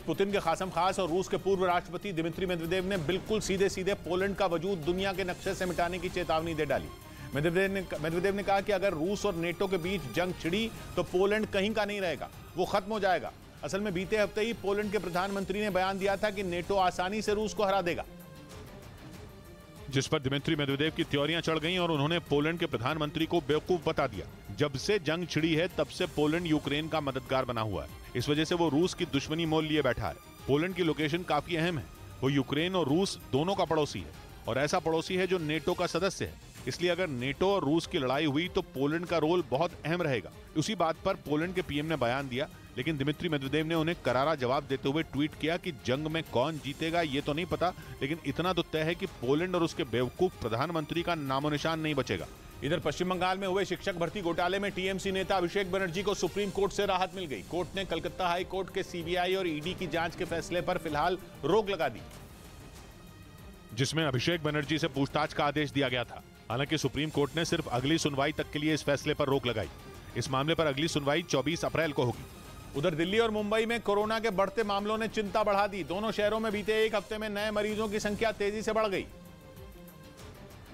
Putin के खासम खास और रूस के पूर्व राष्ट्रपति दिमित्री मेदवेदेव ने बिल्कुल सीधे सीधे पोलैंड का वजूद दुनिया के नक्शे से मिटाने की चेतावनी दे डाली। मेदवेदेव ने कहा कि अगर रूस और नेटो के बीच जंग छिड़ी तो पोलैंड कहीं का नहीं रहेगा, वो खत्म हो जाएगा। असल में बीते हफ्ते ही पोलैंड के प्रधानमंत्री ने बयान दिया था कि नेटो आसानी से रूस को हरा देगा, जिस पर दिमित्री मेदवेदेव की त्योरियां चढ़ गईं और उन्होंने पोलैंड के प्रधानमंत्री को बेवकूफ बता दिया। जब से जंग छिड़ी है तब से पोलैंड यूक्रेन का मददगार बना हुआ है, इस वजह से वो रूस की दुश्मनी मोल लिए बैठा है। पोलैंड की लोकेशन काफी अहम है, वो यूक्रेन और रूस दोनों का पड़ोसी है और ऐसा पड़ोसी है जो नेटो का सदस्य है। इसलिए अगर नेटो और रूस की लड़ाई हुई तो पोलैंड का रोल बहुत अहम रहेगा। उसी बात पर पोलैंड के पीएम ने बयान दिया, लेकिन दिमित्री मेदवेदेव ने उन्हें करारा जवाब देते हुए ट्वीट किया कि जंग में कौन जीतेगा ये तो नहीं पता, लेकिन इतना तो तय है कि पोलैंड और उसके बेवकूफ प्रधानमंत्री का नामो निशान नहीं बचेगा। इधर पश्चिम बंगाल में हुए शिक्षक भर्ती घोटाले में टीएमसी नेता अभिषेक बनर्जी को सुप्रीम कोर्ट से राहत मिल गई। कोर्ट ने कलकत्ता हाई कोर्ट के सीबीआई और ईडी की जांच के फैसले पर फिलहाल रोक लगा दी, जिसमें अभिषेक बनर्जी से पूछताछ का आदेश दिया गया था। हालांकि सुप्रीम कोर्ट ने सिर्फ अगली सुनवाई तक के लिए इस फैसले पर रोक लगाई। इस मामले पर अगली सुनवाई 24 अप्रैल को होगी। उधर दिल्ली और मुंबई में कोरोना के बढ़ते मामलों ने चिंता बढ़ा दी। दोनों शहरों में बीते एक हफ्ते में नए मरीजों की संख्या तेजी से बढ़ गई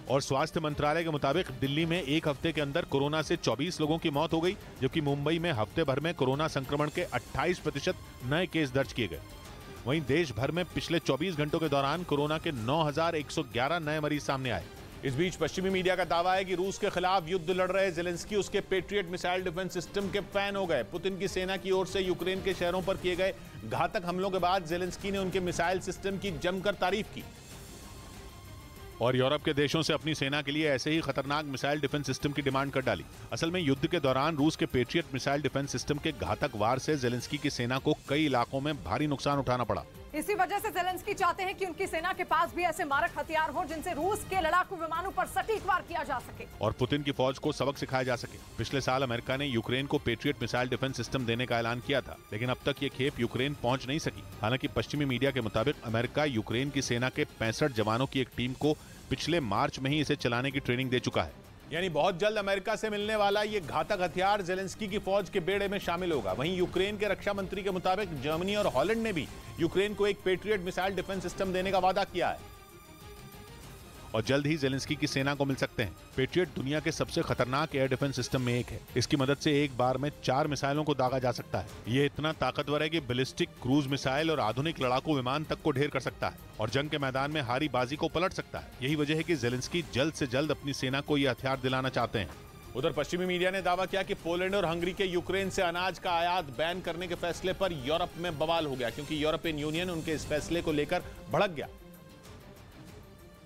और स्वास्थ्य मंत्रालय के मुताबिक दिल्ली में एक हफ्ते के अंदर कोरोना से 24 लोगों की मौत हो गई, जबकि मुंबई में हफ्ते भर में कोरोना संक्रमण के 28% नए केस दर्ज किए गए। वहीं देश भर में पिछले 24 घंटों के दौरान कोरोना के 9,111 नए मरीज सामने आए। इस बीच पश्चिमी मीडिया का दावा है कि रूस के खिलाफ युद्ध लड़ रहे जेलेंस्की उसके पेट्रियट मिसाइल डिफेंस सिस्टम के फैन हो गए। पुतिन की सेना की ओर से यूक्रेन के शहरों पर किए गए घातक हमलों के बाद जेलेंस्की ने उनके मिसाइल सिस्टम की जमकर तारीफ की और यूरोप के देशों से अपनी सेना के लिए ऐसे ही खतरनाक मिसाइल डिफेंस सिस्टम की डिमांड कर डाली। असल में युद्ध के दौरान रूस के पेट्रियट मिसाइल डिफेंस सिस्टम के घातक वार से जेलेंस्की की सेना को कई इलाकों में भारी नुकसान उठाना पड़ा। इसी वजह से जेलेंस्की चाहते हैं कि उनकी सेना के पास भी ऐसे मारक हथियार हो जिनसे रूस के लड़ाकू विमानों पर सटीक वार किया जा सके और पुतिन की फौज को सबक सिखाया जा सके। पिछले साल अमेरिका ने यूक्रेन को पेट्रियट मिसाइल डिफेंस सिस्टम देने का ऐलान किया था, लेकिन अब तक ये खेप यूक्रेन पहुंच नहीं सकी। हालांकि पश्चिमी मीडिया के मुताबिक अमेरिका यूक्रेन की सेना के 65 जवानों की एक टीम को पिछले मार्च में ही इसे चलाने की ट्रेनिंग दे चुका है। यानी बहुत जल्द अमेरिका से मिलने वाला ये घातक हथियार जेलेंस्की की फौज के बेड़े में शामिल होगा। वहीं यूक्रेन के रक्षा मंत्री के मुताबिक जर्मनी और हॉलैंड ने भी यूक्रेन को एक पेट्रियट मिसाइल डिफेंस सिस्टम देने का वादा किया है और जल्द ही जेलेंस्की की सेना को मिल सकते हैं। पेट्रियट दुनिया के सबसे खतरनाक एयर डिफेंस सिस्टम में एक है। इसकी मदद से एक बार में 4 मिसाइलों को दागा जा सकता है। ये इतना ताकतवर है कि बैलिस्टिक, क्रूज मिसाइल और आधुनिक लड़ाकू विमान तक को ढेर कर सकता है और जंग के मैदान में हारी बाजी को पलट सकता है। यही वजह है कि जेलेंस्की जल्द से जल्द अपनी सेना को यह हथियार दिलाना चाहते हैं। उधर पश्चिमी मीडिया ने दावा किया कि पोलैंड और हंगरी के यूक्रेन से अनाज का आयात बैन करने के फैसले पर यूरोप में बवाल हो गया, क्योंकि यूरोपियन यूनियन उनके इस फैसले को लेकर भड़क गया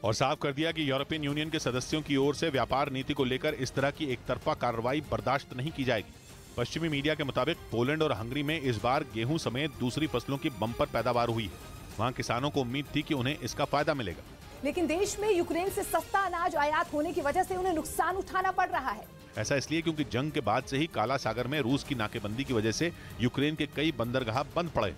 और साफ कर दिया कि यूरोपियन यूनियन के सदस्यों की ओर से व्यापार नीति को लेकर इस तरह की एक तरफा कार्रवाई बर्दाश्त नहीं की जाएगी। पश्चिमी मीडिया के मुताबिक पोलैंड और हंगरी में इस बार गेहूं समेत दूसरी फसलों की बम्पर पैदावार हुई है। वहां किसानों को उम्मीद थी कि उन्हें इसका फायदा मिलेगा, लेकिन देश में यूक्रेन से सस्ता अनाज आयात होने की वजह से उन्हें नुकसान उठाना पड़ रहा है। ऐसा इसलिए क्योंकि जंग के बाद से ही काला सागर में रूस की नाकेबंदी की वजह से यूक्रेन के कई बंदरगाह बंद पड़े।